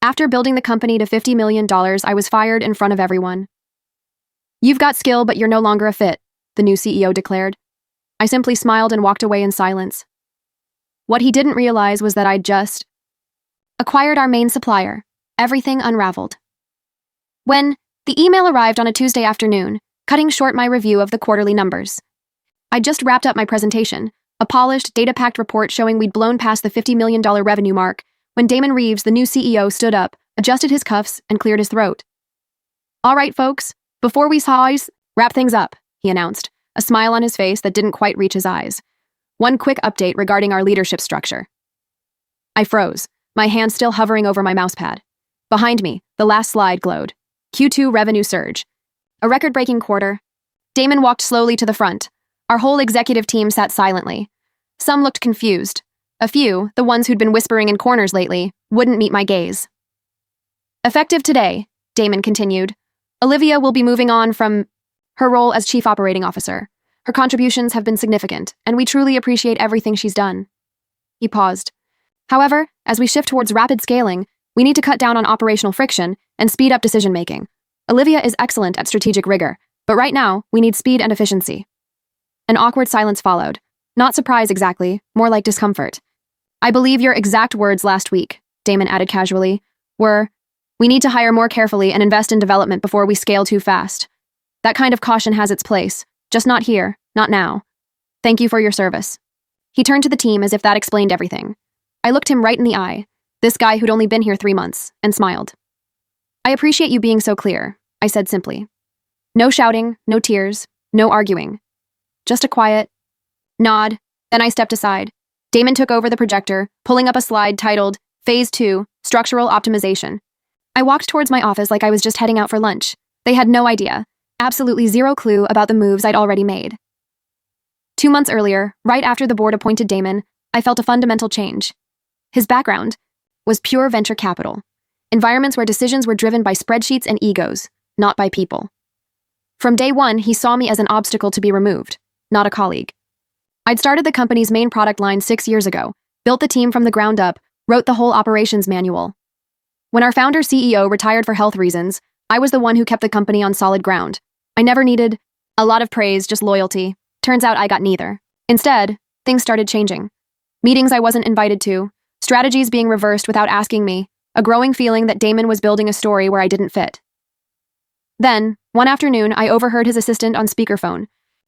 After building the company to $50 million, I was fired in front of everyone. "You've got skill, but you're no longer a fit," the new CEO declared. I simply smiled and walked away in silence. What he didn't realize was that I'd just acquired our main supplier, everything Unraveled. When the email arrived on a Tuesday afternoon, cutting short my review of the quarterly numbers. I'd just wrapped up my presentation, a polished, data-packed report showing we'd blown past the $50 million revenue mark, when Damon Reeves, the new CEO, stood up, adjusted his cuffs, and cleared his throat. "All right, folks, before we wrap things up," he announced, a smile on his face that didn't quite reach his eyes. "One quick update regarding our leadership structure." I froze, my hand still hovering over my mousepad. Behind me, the last slide glowed. Q2 revenue surge. A record-breaking quarter. Damon walked slowly to the front. Our whole executive team sat silently. Some looked confused. A few, the ones who'd been whispering in corners lately, wouldn't meet my gaze. "Effective today," Damon continued, "Olivia will be moving on from her role as Chief Operating Officer. Her contributions have been significant, and we truly appreciate everything she's done." He paused. "However, as we shift towards rapid scaling, we need to cut down on operational friction and speed up decision-making. Olivia is excellent at strategic rigor, but right now, we need speed and efficiency." An awkward silence followed. Not surprise exactly, more like discomfort. "I believe your exact words last week," Damon added casually, were, "We need to hire more carefully and invest in development before we scale too fast. That kind of caution has its place, just not here, not now. Thank you for your service." He turned to the team as if that explained everything. I looked him right in the eye, this guy who'd only been here 3 months, and smiled. "I appreciate you being so clear," I said simply. No shouting, no tears, no arguing. Just a quiet nod, then I stepped aside. Damon took over the projector, pulling up a slide titled, Phase 2, Structural Optimization. I walked towards my office like I was just heading out for lunch. They had no idea, absolutely zero clue about the moves I'd already made. 2 months earlier, right after the board appointed Damon, I felt a fundamental change. His background was pure venture capital, environments where decisions were driven by spreadsheets and egos, not by people. From day one, he saw me as an obstacle to be removed, not a colleague. I'd started the company's main product line 6 years ago, built the team from the ground up, wrote the whole operations manual. When our founder CEO retired for health reasons, I was the one who kept the company on solid ground. I never needed a lot of praise, just loyalty. Turns out I got neither. Instead, things started changing. Meetings I wasn't invited to, strategies being reversed without asking me, a growing feeling that Damon was building a story where I didn't fit. Then, one afternoon, I overheard his assistant on speakerphone,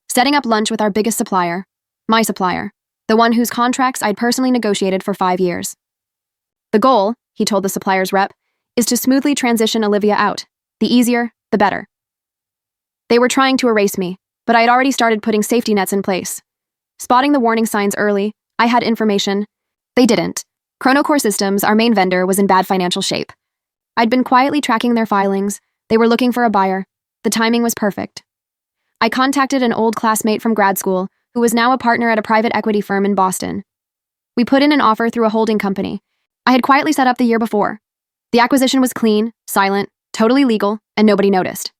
setting up lunch with our biggest supplier, my supplier, the one whose contracts I'd personally negotiated for 5 years. "The goal," he told the supplier's rep, "is to smoothly transition Olivia out. The easier, the better." They were trying to erase me, but I had already started putting safety nets in place. Spotting the warning signs early, I had information. They didn't. Chronocore Systems, our main vendor, was in bad financial shape. I'd been quietly tracking their filings. They were looking for a buyer. The timing was perfect. I contacted an old classmate from grad school, who was now a partner at a private equity firm in Boston. We put in an offer through a holding company I had quietly set up the year before. The acquisition was clean, silent, totally legal, and nobody noticed.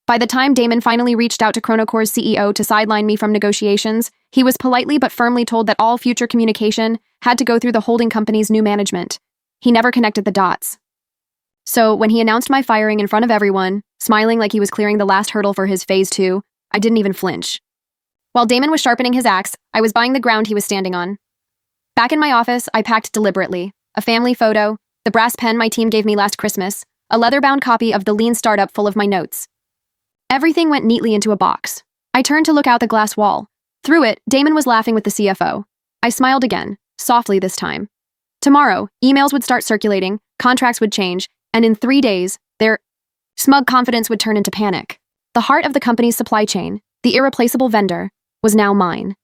By the time Damon finally reached out to Chronocore's CEO to sideline me from negotiations, he was politely but firmly told that all future communication had to go through the holding company's new management. He never connected the dots. So when he announced my firing in front of everyone, smiling like he was clearing the last hurdle for his Phase 2, I didn't even flinch. While Damon was sharpening his axe, I was buying the ground he was standing on. Back in my office, I packed deliberately. A family photo, the brass pen my team gave me last Christmas, a leather-bound copy of the Lean Startup full of my notes. Everything went neatly into a box. I turned to look out the glass wall. Through it, Damon was laughing with the CFO. I smiled again, softly this time. Tomorrow, emails would start circulating, contracts would change, and in 3 days, their smug confidence would turn into panic. The heart of the company's supply chain, the irreplaceable vendor, was now mine.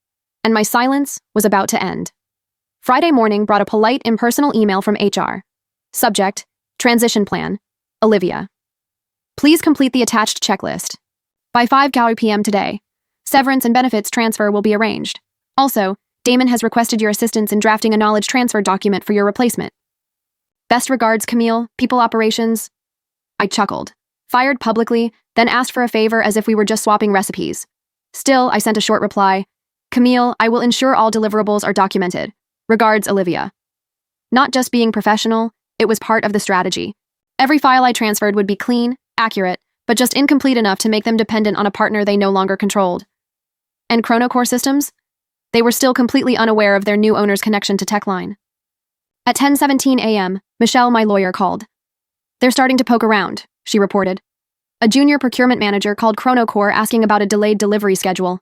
And my silence was about to end. Friday morning brought a polite, impersonal email from HR. Subject, Transition Plan, Olivia. Please complete the attached checklist. By 5 p.m. today, severance and benefits transfer will be arranged. Also, Damon has requested your assistance in drafting a knowledge transfer document for your replacement. Best regards, Camille, People Operations. I chuckled, fired publicly, then asked for a favor as if we were just swapping recipes. Still, I sent a short reply. Camille, I will ensure all deliverables are documented. Regards, Olivia. Not just being professional, It was part of the strategy. Every file I transferred would be clean, accurate, but just incomplete enough to make them dependent on a partner they no longer controlled. And Chronocore Systems? They were still completely unaware of their new owner's connection to Techline. At 10:17 a.m., Michelle, my lawyer, called. "They're starting to poke around," she reported. A junior procurement manager called Chronocore asking about a delayed delivery schedule.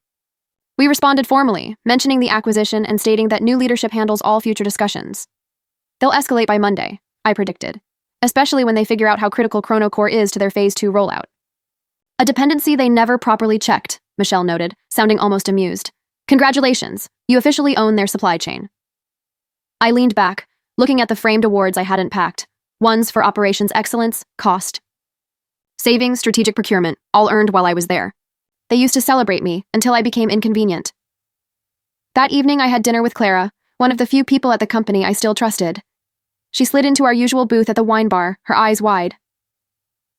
We responded formally, mentioning the acquisition and stating that new leadership handles all future discussions. "They'll escalate by Monday," I predicted, especially when they figure out how critical Chronocore is to their Phase 2 rollout. "A dependency they never properly checked," Michelle noted, sounding almost amused. "Congratulations, you officially own their supply chain." I leaned back, looking at the framed awards I hadn't packed, ones for operations excellence, cost, savings, strategic procurement, all earned while I was there. They used to celebrate me until I became inconvenient. That evening I had dinner with Clara, one of the few people at the company I still trusted. She slid into our usual booth at the wine bar, her eyes wide.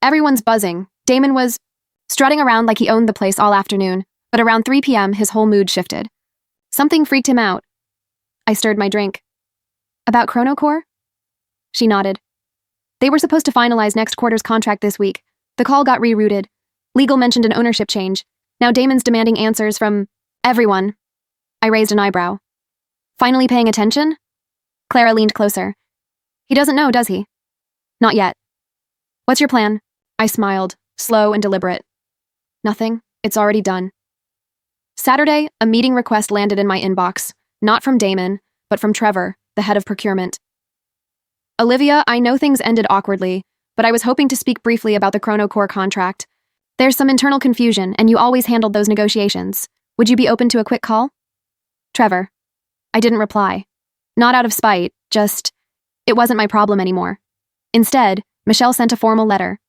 Everyone's buzzing. Damon was strutting around like he owned the place all afternoon, but around 3 p.m. his whole mood shifted. Something freaked him out. I stirred my drink. "About Chronocore?" She nodded. "They were supposed to finalize next quarter's contract this week. The call got rerouted. Legal mentioned an ownership change. Now Damon's demanding answers from everyone." I raised an eyebrow. "Finally paying attention?" Clara leaned closer. "He doesn't know, does he?" "Not yet." "What's your plan?" I smiled, slow and deliberate. "Nothing. It's already done." Saturday, a meeting request landed in my inbox, not from Damon, but from Trevor, the head of procurement. "Olivia, I know things ended awkwardly, but I was hoping to speak briefly about the Chronocore contract. There's some internal confusion, and you always handled those negotiations. Would you be open to a quick call?" Trevor. I didn't reply. Not out of spite, just, it wasn't my problem anymore. Instead, Michelle sent a formal letter.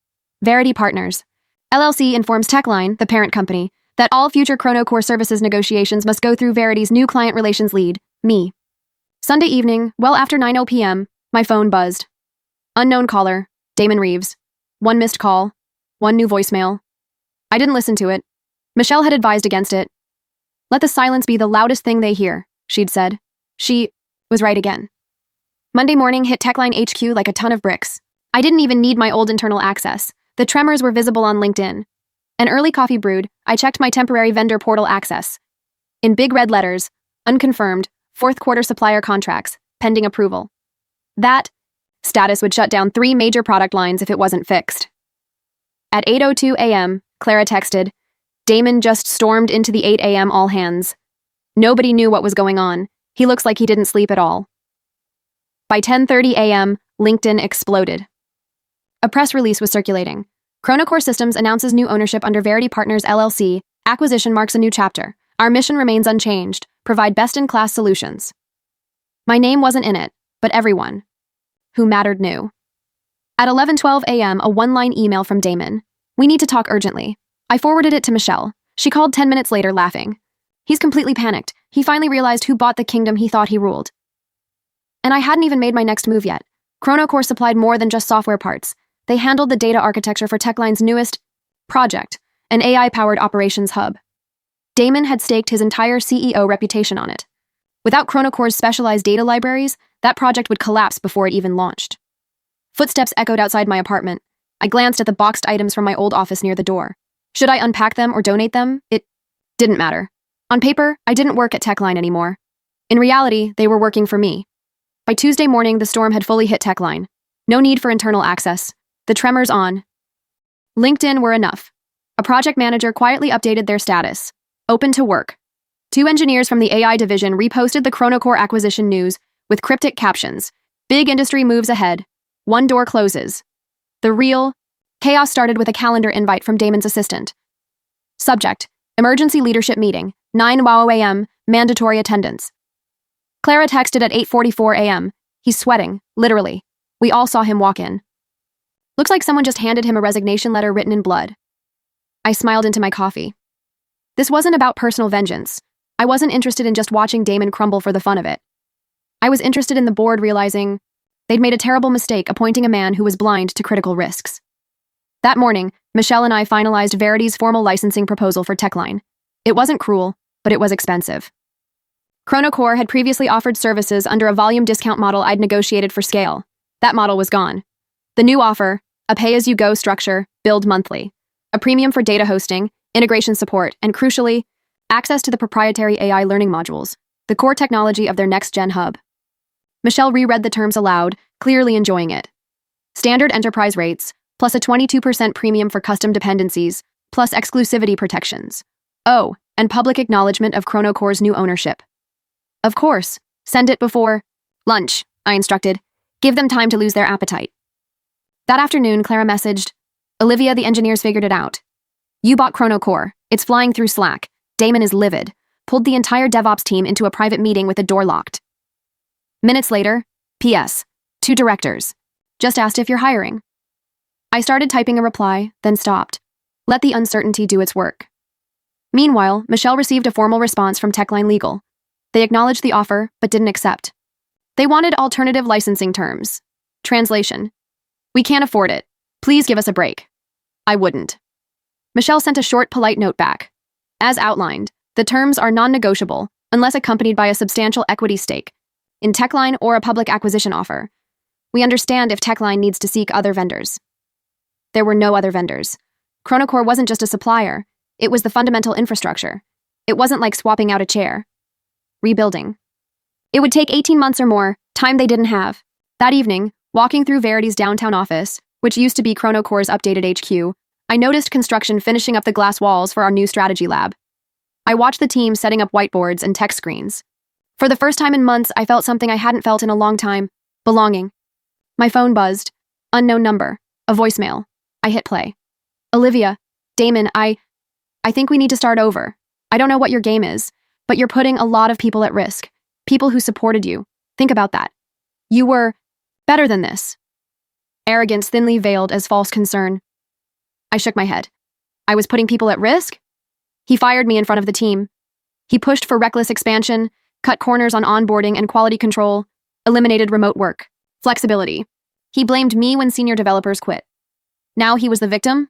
Verity Partners, LLC informs Techline, the parent company, that all future Chronocore services negotiations must go through Verity's new client relations lead, me. Sunday evening, well after 9:00 p.m., my phone buzzed. Unknown caller, Damon Reeves. One missed call. One new voicemail. I didn't listen to it. Michelle had advised against it. "Let the silence be the loudest thing they hear," she'd said. She was right again. Monday morning hit Techline HQ like a ton of bricks. I didn't even need my old internal access. The tremors were visible on LinkedIn. An early coffee brewed, I checked my temporary vendor portal access. In big red letters, unconfirmed, fourth quarter supplier contracts, pending approval. That status would shut down 3 major product lines if it wasn't fixed. At 8:02 a.m., Clara texted, "Damon just stormed into the 8 a.m. all hands. Nobody knew what was going on. He looks like he didn't sleep at all." By 10:30 a.m., LinkedIn exploded. A press release was circulating. Chronocore Systems announces new ownership under Verity Partners LLC. Acquisition marks a new chapter. Our mission remains unchanged. Provide best-in-class solutions. My name wasn't in it, but everyone who mattered knew. At 11:12 a.m., a one-line email from Damon. "We need to talk urgently." I forwarded it to Michelle. She called 10 minutes later, laughing. "He's completely panicked. He finally realized who bought the kingdom he thought he ruled." And I hadn't even made my next move yet. Chronocore supplied more than just software parts. They handled the data architecture for Techline's newest project, an AI-powered operations hub. Damon had staked his entire CEO reputation on it. Without Chronocore's specialized data libraries, that project would collapse before it even launched. Footsteps echoed outside my apartment. I glanced at the boxed items from my old office near the door. Should I unpack them or donate them? It didn't matter. On paper, I didn't work at Techline anymore. In reality, they were working for me. By Tuesday morning, the storm had fully hit Techline. No need for internal access. The tremors on LinkedIn were enough. A project manager quietly updated their status. Open to work. 2 engineers from the AI division reposted the Chronocore acquisition news with cryptic captions. Big industry moves ahead. One door closes. The real chaos started with a calendar invite from Damon's assistant. Subject: Emergency Leadership Meeting, 9 a.m., mandatory attendance. Clara texted at 8:44 a.m. He's sweating, literally. We all saw him walk in. Looks like someone just handed him a resignation letter written in blood. I smiled into my coffee. This wasn't about personal vengeance. I wasn't interested in just watching Damon crumble for the fun of it. I was interested in the board realizing they'd made a terrible mistake appointing a man who was blind to critical risks. That morning, Michelle and I finalized Verity's formal licensing proposal for Techline. It wasn't cruel, but it was expensive. Chronocore had previously offered services under a volume discount model I'd negotiated for scale. That model was gone. The new offer, a pay-as-you-go structure, billed monthly, a premium for data hosting, integration support, and crucially, access to the proprietary AI learning modules, the core technology of their next-gen hub. Michelle reread the terms aloud, clearly enjoying it. Standard enterprise rates, plus a 22% premium for custom dependencies, plus exclusivity protections. Oh, and public acknowledgement of Chronocore's new ownership. Of course, send it before lunch, I instructed. Give them time to lose their appetite. That afternoon, Clara messaged, Olivia, the engineers figured it out. You bought Chronocore. It's flying through Slack. Damon is livid. Pulled the entire DevOps team into a private meeting with the door locked. Minutes later, P.S. 2 directors. Just asked if you're hiring. I started typing a reply, then stopped. Let the uncertainty do its work. Meanwhile, Michelle received a formal response from Techline Legal. They acknowledged the offer, but didn't accept. They wanted alternative licensing terms. Translation. We can't afford it. Please give us a break. I wouldn't. Michelle sent a short, polite note back. As outlined, the terms are non-negotiable unless accompanied by a substantial equity stake in Techline or a public acquisition offer. We understand if Techline needs to seek other vendors. There were no other vendors. Chronocore wasn't just a supplier. It was the fundamental infrastructure. It wasn't like swapping out a chair. Rebuilding. It would take 18 months or more, time they didn't have. That evening, walking through Verity's downtown office, which used to be Chronocore's updated HQ, I noticed construction finishing up the glass walls for our new strategy lab. I watched the team setting up whiteboards and tech screens. For the first time in months, I felt something I hadn't felt in a long time, belonging. My phone buzzed. Unknown number. A voicemail. I hit play. Olivia, Damon, I think we need to start over. I don't know what your game is, but you're putting a lot of people at risk. People who supported you. Think about that. You were better than this. Arrogance thinly veiled as false concern. I shook my head. I was putting people at risk? He fired me in front of the team. He pushed for reckless expansion, cut corners on onboarding and quality control, eliminated remote work, flexibility. He blamed me when senior developers quit. Now he was the victim?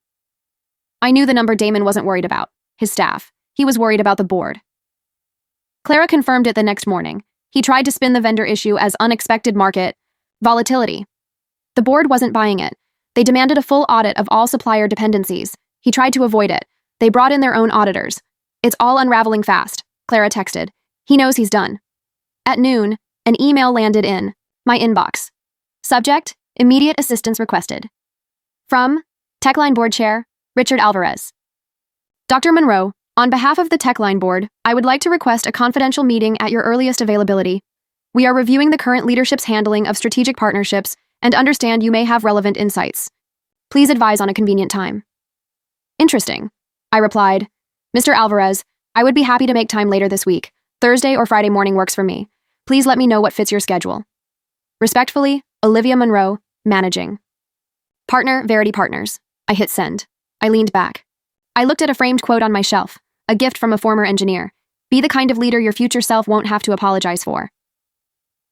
I knew the number Damon wasn't worried about, his staff. He was worried about the board. Clara confirmed it the next morning. He tried to spin the vendor issue as unexpected market volatility. The board wasn't buying it. They demanded a full audit of all supplier dependencies. He tried to avoid it. They brought in their own auditors. It's all unraveling fast, Clara texted. He knows he's done. At noon, an email landed in my inbox. Subject, immediate assistance requested. From Techline Board Chair, Richard Alvarez. Dr. Monroe, on behalf of the Techline Board, I would like to request a confidential meeting at your earliest availability. We are reviewing the current leadership's handling of strategic partnerships and understand you may have relevant insights. Please advise on a convenient time. Interesting, I replied. Mr. Alvarez, I would be happy to make time later this week. Thursday or Friday morning works for me. Please let me know what fits your schedule. Respectfully, Olivia Monroe, Managing Partner, Verity Partners. I hit send. I leaned back. I looked at a framed quote on my shelf, a gift from a former engineer. Be the kind of leader your future self won't have to apologize for.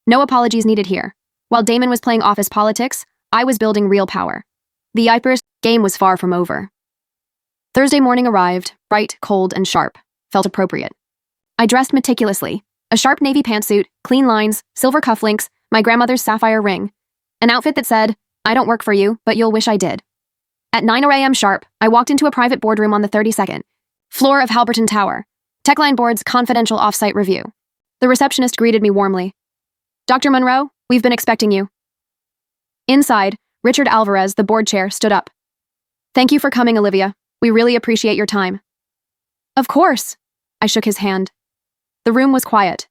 No apologies needed here. While Damon was playing office politics, I was building real power. The Ypres game was far from over. Thursday morning arrived, bright, cold, and sharp. Felt appropriate. I dressed meticulously. A sharp navy pantsuit, clean lines, silver cufflinks, my grandmother's sapphire ring. An outfit that said, I don't work for you, but you'll wish I did. At 9 a.m. sharp, I walked into a private boardroom on the 32nd floor of Halberton Tower. Techline Board's confidential off-site review. The receptionist greeted me warmly. Dr. Monroe, we've been expecting you. Inside, Richard Alvarez, the board chair, stood up. Thank you for coming, Olivia. We really appreciate your time. Of course. I shook his hand. The room was quiet,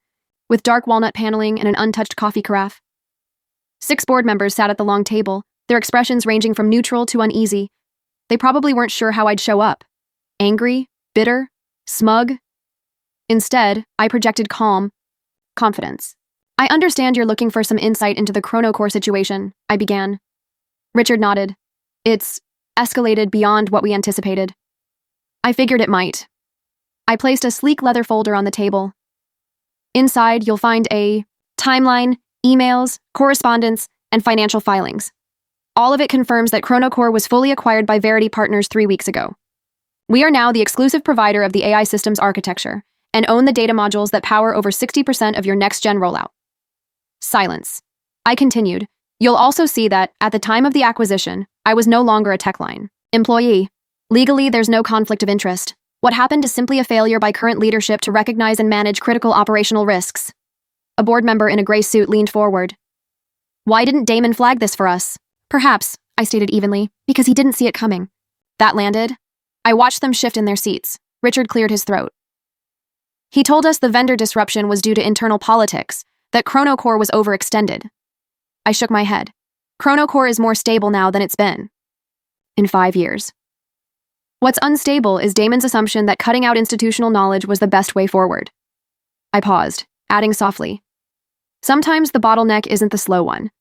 with dark walnut paneling and an untouched coffee carafe. 6 board members sat at the long table, their expressions ranging from neutral to uneasy. They probably weren't sure how I'd show up. Angry, bitter, smug. Instead, I projected calm, confidence. I understand you're looking for some insight into the Chronocore situation, I began. Richard nodded. It's escalated beyond what we anticipated. I figured it might. I placed a sleek leather folder on the table. Inside, you'll find a timeline, emails, correspondence, and financial filings. All of it confirms that Chronocore was fully acquired by Verity Partners 3 weeks ago. We are now the exclusive provider of the AI systems architecture and own the data modules that power over 60% of your next-gen rollout. Silence. I continued. You'll also see that, at the time of the acquisition, I was no longer a Techline employee. Legally, there's no conflict of interest. What happened is simply a failure by current leadership to recognize and manage critical operational risks. A board member in a gray suit leaned forward. Why didn't Damon flag this for us? Perhaps, I stated evenly, because he didn't see it coming. That landed. I watched them shift in their seats. Richard cleared his throat. He told us the vendor disruption was due to internal politics, that Chronocore was overextended. I shook my head. Chronocore is more stable now than it's been. In 5 years. What's unstable is Damon's assumption that cutting out institutional knowledge was the best way forward. I paused, adding softly. Sometimes the bottleneck isn't the slow one.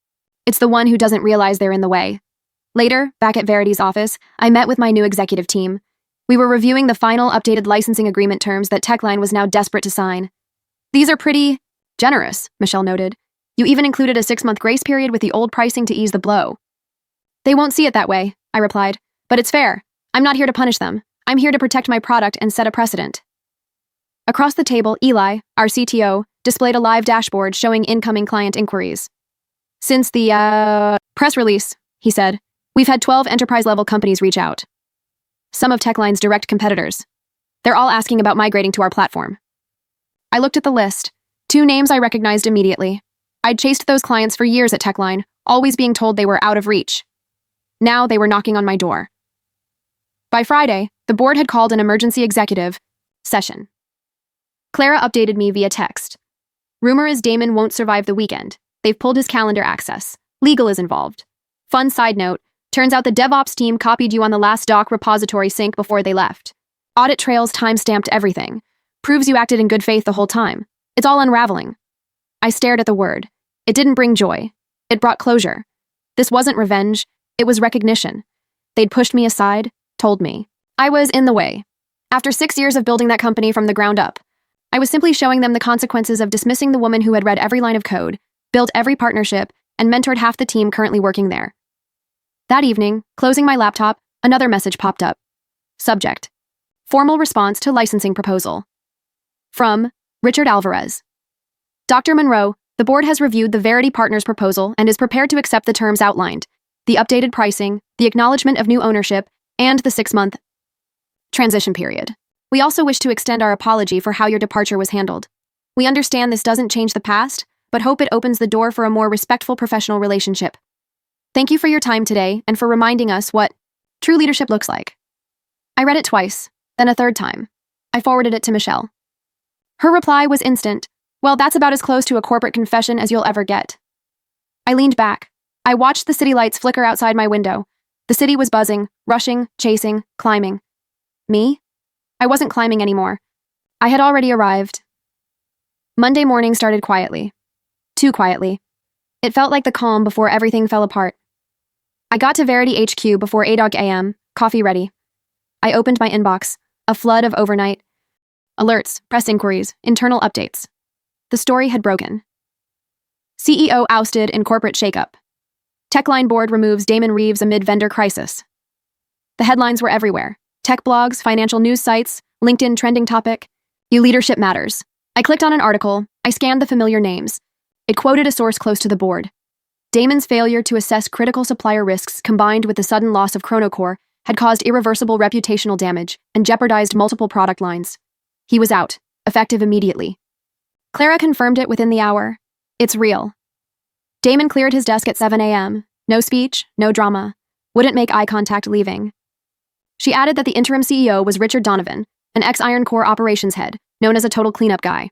It's the one who doesn't realize they're in the way. Later, back at Verity's office, I met with my new executive team. We were reviewing the final updated licensing agreement terms that Techline was now desperate to sign. These are pretty generous, Michelle noted. You even included a 6-month grace period with the old pricing to ease the blow. They won't see it that way, I replied, but it's fair. I'm not here to punish them. I'm here to protect my product and set a precedent. Across the table, Eli, our CTO, displayed a live dashboard showing incoming client inquiries. Since the press release, he said, we've had 12 enterprise-level companies reach out. Some of Techline's direct competitors. They're all asking about migrating to our platform. I looked at the list. 2 names I recognized immediately. I'd chased those clients for years at Techline, always being told they were out of reach. Now they were knocking on my door. By Friday, the board had called an emergency executive session. Clara updated me via text. Rumor is Damon won't survive the weekend. They've pulled his calendar access. Legal is involved. Fun side note, turns out the DevOps team copied you on the last doc repository sync before they left. Audit trails time-stamped everything. Proves you acted in good faith the whole time. It's all unraveling. I stared at the word. It didn't bring joy. It brought closure. This wasn't revenge. It was recognition. They'd pushed me aside, told me. I was in the way. After 6 years of building that company from the ground up, I was simply showing them the consequences of dismissing the woman who had read every line of code, built every partnership, and mentored half the team currently working there. That evening, closing my laptop, another message popped up. Subject: Formal response to licensing proposal. From Richard Alvarez. Dr. Monroe, the board has reviewed the Verity Partners proposal and is prepared to accept the terms outlined, the updated pricing, the acknowledgement of new ownership, and the 6-month transition period. We also wish to extend our apology for how your departure was handled. We understand this doesn't change the past, but hope it opens the door for a more respectful professional relationship. Thank you for your time today and for reminding us what true leadership looks like. I read it twice, then a third time. I forwarded it to Michelle. Her reply was instant. Well, that's about as close to a corporate confession as you'll ever get. I leaned back. I watched the city lights flicker outside my window. The city was buzzing, rushing, chasing, climbing. Me? I wasn't climbing anymore. I had already arrived. Monday morning started quietly. Too quietly. It felt like the calm before everything fell apart. I got to Verity HQ before 8 a.m., coffee ready. I opened my inbox, a flood of overnight alerts, press inquiries, internal updates. The story had broken. CEO ousted in corporate shakeup. Techline board removes Damon Reeves amid vendor crisis. The headlines were everywhere. Tech blogs, financial news sites, LinkedIn trending topic. Leadership matters. I clicked on an article. I scanned the familiar names. It quoted a source close to the board. Damon's failure to assess critical supplier risks combined with the sudden loss of Chronocore had caused irreversible reputational damage and jeopardized multiple product lines. He was out, effective immediately. Clara confirmed it within the hour. It's real. Damon cleared his desk at 7 a.m. No speech, no drama. Wouldn't make eye contact leaving. She added that the interim CEO was Richard Donovan, an ex-Iron Core operations head, known as a total cleanup guy.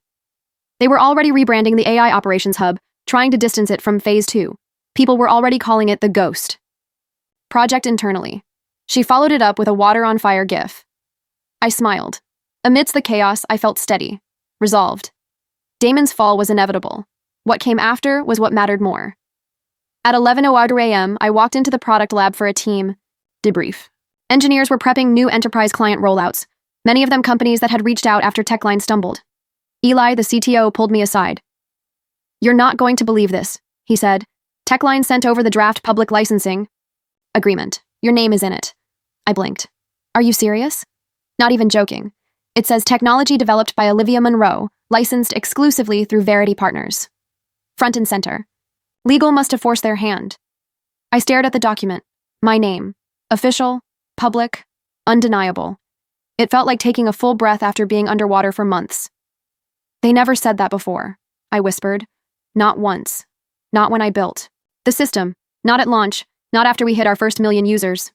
They were already rebranding the AI operations hub, trying to distance it from Phase 2. People were already calling it the Ghost project internally. She followed it up with a water-on-fire gif. I smiled. Amidst the chaos, I felt steady, resolved. Damon's fall was inevitable. What came after was what mattered more. At 11:00 a.m., I walked into the product lab for a team debrief. Engineers were prepping new enterprise client rollouts, many of them companies that had reached out after Techline stumbled. Eli, the CTO, pulled me aside. You're not going to believe this, he said. Techline sent over the draft public licensing agreement. Your name is in it. I blinked. Are you serious? Not even joking. It says technology developed by Olivia Monroe, licensed exclusively through Verity Partners. Front and center. Legal must have forced their hand. I stared at the document. My name. Official, public, undeniable. It felt like taking a full breath after being underwater for months. They never said that before, I whispered. Not once. Not when I built the system. Not at launch. Not after we hit our first 1,000,000 users.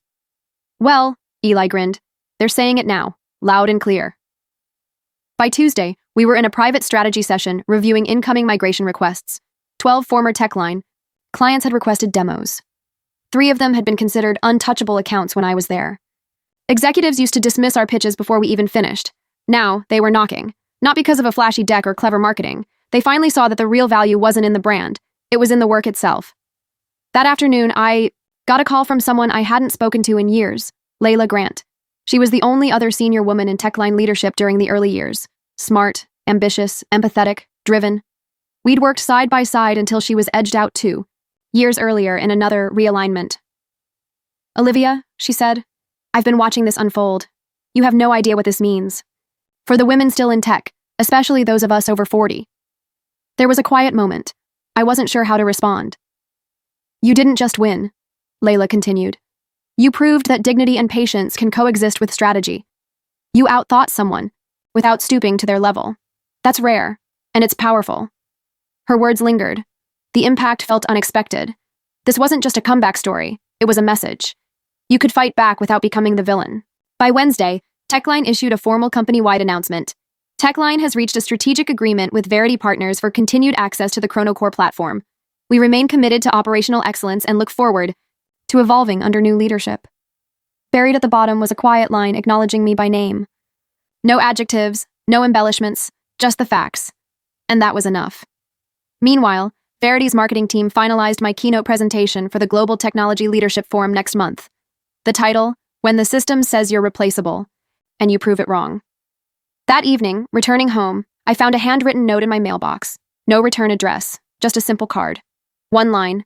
Well, Eli grinned. They're saying it now, loud and clear. By Tuesday, we were in a private strategy session reviewing incoming migration requests. 12 former Techline clients had requested demos. 3 of them had been considered untouchable accounts when I was there. Executives used to dismiss our pitches before we even finished. Now, they were knocking. Not because of a flashy deck or clever marketing. They finally saw that the real value wasn't in the brand. It was in the work itself. That afternoon, I got a call from someone I hadn't spoken to in years, Layla Grant. She was the only other senior woman in Techline leadership during the early years. Smart, ambitious, empathetic, driven. We'd worked side by side until she was edged out too, years earlier in another realignment. Olivia, she said, I've been watching this unfold. You have no idea what this means. For the women still in tech, especially those of us over 40. There was a quiet moment. I wasn't sure how to respond. You didn't just win, Layla continued. You proved that dignity and patience can coexist with strategy. You outthought someone, without stooping to their level. That's rare, and it's powerful. Her words lingered. The impact felt unexpected. This wasn't just a comeback story, it was a message. You could fight back without becoming the villain. By Wednesday, Techline issued a formal company-wide announcement. Techline has reached a strategic agreement with Verity Partners for continued access to the ChronoCore platform. We remain committed to operational excellence and look forward to evolving under new leadership. Buried at the bottom was a quiet line acknowledging me by name. No adjectives, no embellishments, just the facts. And that was enough. Meanwhile, Verity's marketing team finalized my keynote presentation for the Global Technology Leadership Forum next month. The title, When the System Says You're Replaceable, and You Prove It Wrong. That evening, returning home, I found a handwritten note in my mailbox. No return address, just a simple card. One line.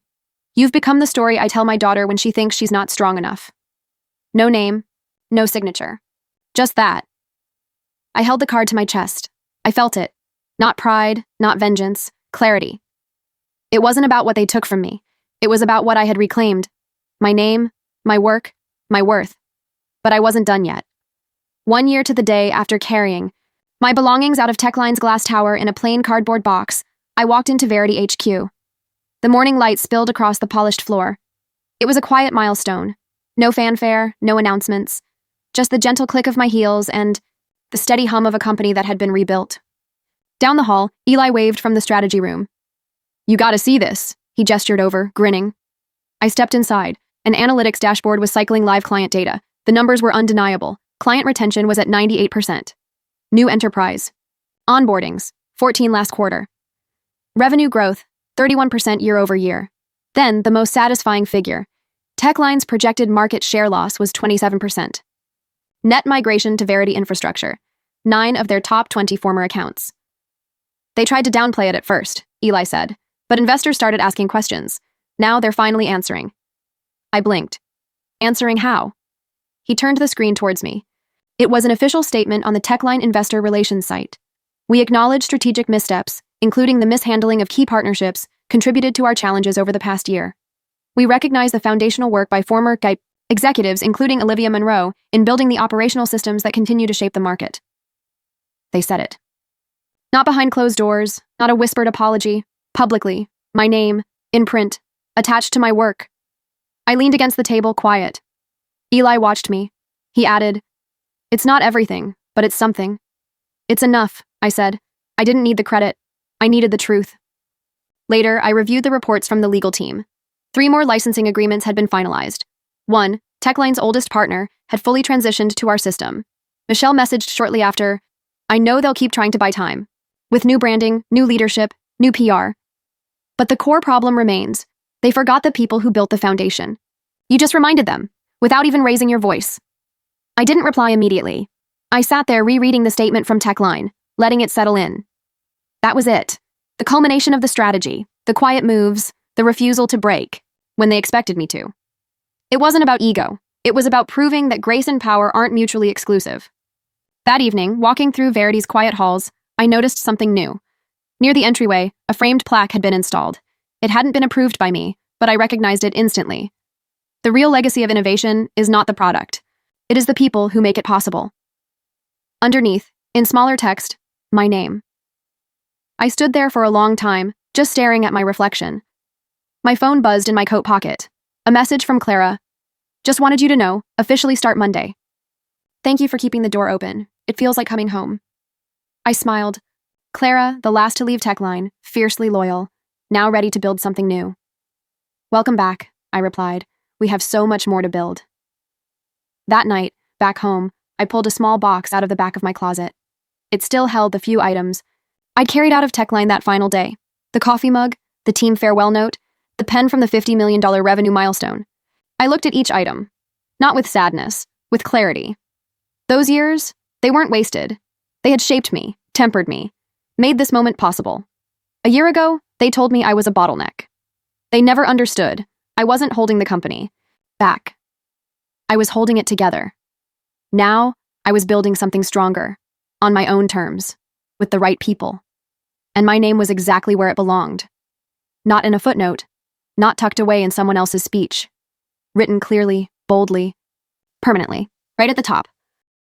You've become the story I tell my daughter when she thinks she's not strong enough. No name, no signature. Just that. I held the card to my chest. I felt it. Not pride, not vengeance, clarity. It wasn't about what they took from me. It was about what I had reclaimed. My name, my work, my worth. But I wasn't done yet. 1 year to the day after carrying my belongings out of Techline's glass tower in a plain cardboard box, I walked into Verity HQ. The morning light spilled across the polished floor. It was a quiet milestone. No fanfare, no announcements. Just the gentle click of my heels and the steady hum of a company that had been rebuilt. Down the hall, Eli waved from the strategy room. You gotta see this, he gestured over, grinning. I stepped inside. An analytics dashboard was cycling live client data. The numbers were undeniable. Client retention was at 98%. New enterprise. Onboardings, 14 last quarter. Revenue growth, 31% year over year. Then, the most satisfying figure. Techline's projected market share loss was 27%. Net migration to Verity infrastructure. 9 of their top 20 former accounts. They tried to downplay it at first, Eli said, but investors started asking questions. Now they're finally answering. I blinked. Answering how? He turned the screen towards me. It was an official statement on the Techline investor relations site. We acknowledge strategic missteps, including the mishandling of key partnerships, contributed to our challenges over the past year. We recognize the foundational work by former executives, including Olivia Monroe, in building the operational systems that continue to shape the market. They said it. Not behind closed doors, not a whispered apology, publicly, my name, in print, attached to my work. I leaned against the table, quiet. Eli watched me. He added, It's not everything, but it's something. It's enough, I said. I didn't need the credit. I needed the truth. Later, I reviewed the reports from the legal team. 3 more licensing agreements had been finalized. 1, Techline's oldest partner, had fully transitioned to our system. Michelle messaged shortly after, I know they'll keep trying to buy time. With new branding, new leadership, new PR. But the core problem remains. They forgot the people who built the foundation. You just reminded them, without even raising your voice. I didn't reply immediately. I sat there rereading the statement from Techline, letting it settle in. That was it. The culmination of the strategy, the quiet moves, the refusal to break, when they expected me to. It wasn't about ego. It was about proving that grace and power aren't mutually exclusive. That evening, walking through Verity's quiet halls, I noticed something new. Near the entryway, a framed plaque had been installed. It hadn't been approved by me, but I recognized it instantly. The real legacy of innovation is not the product. It is the people who make it possible. Underneath, in smaller text, my name. I stood there for a long time, just staring at my reflection. My phone buzzed in my coat pocket. A message from Clara. Just wanted you to know, officially start Monday. Thank you for keeping the door open. It feels like coming home. I smiled. Clara, the last to leave Techline, fiercely loyal, now ready to build something new. Welcome back, I replied. We have so much more to build. That night, back home, I pulled a small box out of the back of my closet. It still held the few items I'd carried out of Techline that final day. The coffee mug, the team farewell note, the pen from the $50 million revenue milestone. I looked at each item, not with sadness, with clarity. Those years, they weren't wasted. They had shaped me, tempered me, made this moment possible. A year ago, they told me I was a bottleneck. They never understood. I wasn't holding the company back. I was holding it together. Now, I was building something stronger, on my own terms, with the right people. And my name was exactly where it belonged. Not in a footnote, not tucked away in someone else's speech. Written clearly, boldly, permanently, right at the top.